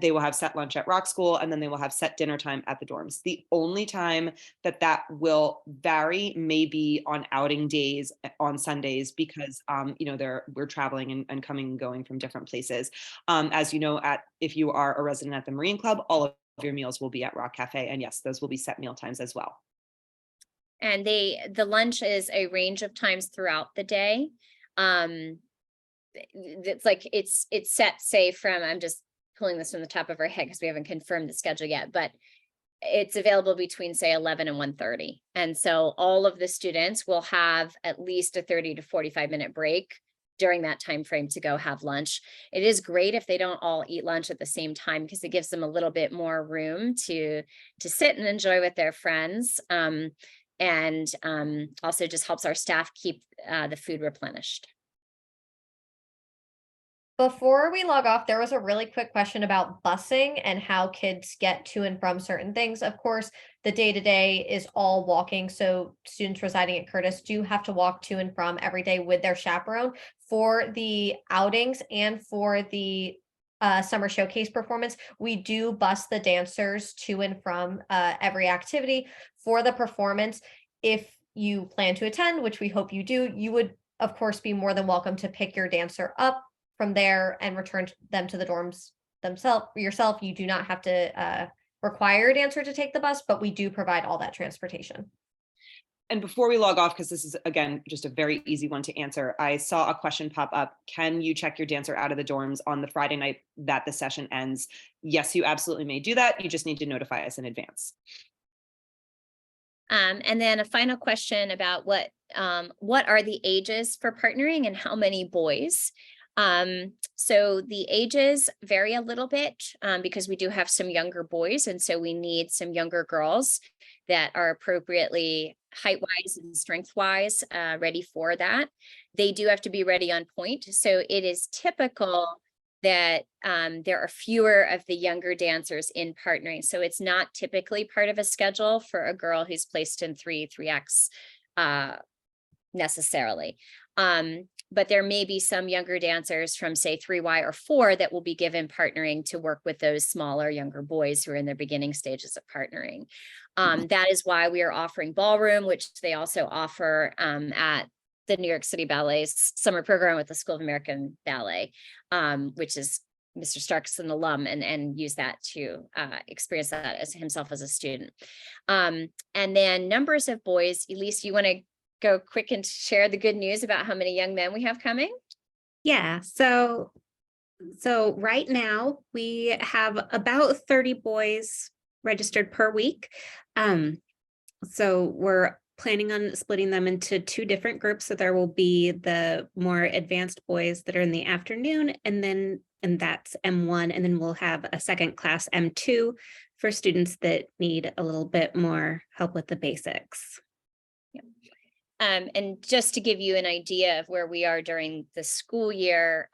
They will have set lunch at Rock School, and then they will have set dinner time at the dorms. The only time that will vary may be on outing days on Sundays because we're traveling and coming and going from different places. As you know, if you are a resident at the Marine Club, all of your meals will be at Rock Cafe, and yes, those will be set meal times as well. And the lunch is a range of times throughout the day. It's like it's set, say, from, I'm just pulling this from the top of our head because we haven't confirmed the schedule yet, but it's available between, say, 11 and 1:30. And so all of the students will have at least a 30 to 45-minute break during that time frame to go have lunch. It is great if they don't all eat lunch at the same time, because it gives them a little bit more room to sit and enjoy with their friends. And also just helps our staff keep the food replenished. Before we log off, there was a really quick question about busing and how kids get to and from certain things. Of course, the day-to-day is all walking, so students residing at Curtis do have to walk to and from every day with their chaperone. For the outings and for the summer showcase performance, we do bus the dancers to and from every activity. For the performance, if you plan to attend, which we hope you do, you would, of course, be more than welcome to pick your dancer up from there and return them to the dorms yourself. You do not have to require a dancer to take the bus, but we do provide all that transportation. And before we log off, because this is, again, just a very easy one to answer, I saw a question pop up. Can you check your dancer out of the dorms on the Friday night that the session ends? Yes, you absolutely may do that. You just need to notify us in advance. And then a final question about what are the ages for partnering and how many boys? So the ages vary a little bit because we do have some younger boys, and so we need some younger girls that are appropriately height-wise and strength-wise ready for that. They do have to be ready on point. So it is typical that there are fewer of the younger dancers in partnering. So it's not typically part of a schedule for a girl who's placed in 3X necessarily. But there may be some younger dancers from, say, 3Y or 4 that will be given partnering to work with those smaller, younger boys who are in their beginning stages of partnering. That is why we are offering ballroom, which they also offer at the New York City Ballet's summer program with the School of American Ballet, which is Mr. Stark's an alum, and use that to experience that as himself as a student. And then numbers of boys. Elise, you want to go quick and share the good news about how many young men we have coming? Yeah, so right now we have about 30 boys registered per week. So we're planning on splitting them into 2 different groups. So there will be the more advanced boys that are in the afternoon, and that's M1, and then we'll have a second class M2 for students that need a little bit more help with the basics. And just to give you an idea of where we are during the school year,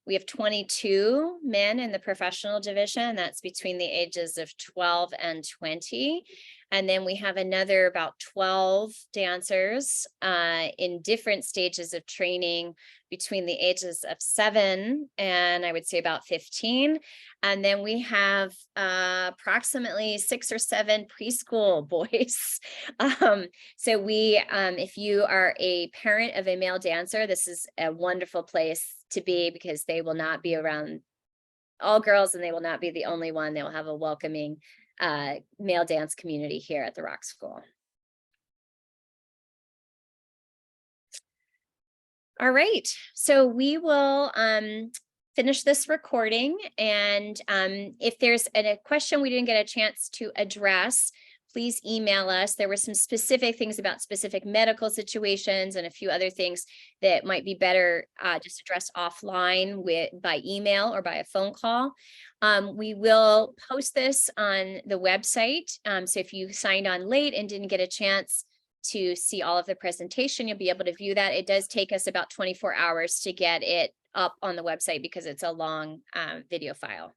we have 22 men in the professional division. That's between the ages of 12 and 20. And then we have another about 12 dancers in different stages of training between the ages of 7 and I would say about 15. And then we have approximately 6 or 7 preschool boys. So we, if you are a parent of a male dancer, this is a wonderful place to be, because they will not be around all girls and they will not be the only one. They will have a welcoming male dance community here at the Rock School. All right, so we will finish this recording, and if there's a question we didn't get a chance to address, please email us. There were some specific things about specific medical situations and a few other things that might be better just addressed offline by email or by a phone call. We will post this on the website. So if you signed on late and didn't get a chance to see all of the presentation, you'll be able to view that. It does take us about 24 hours to get it up on the website because it's a long video file.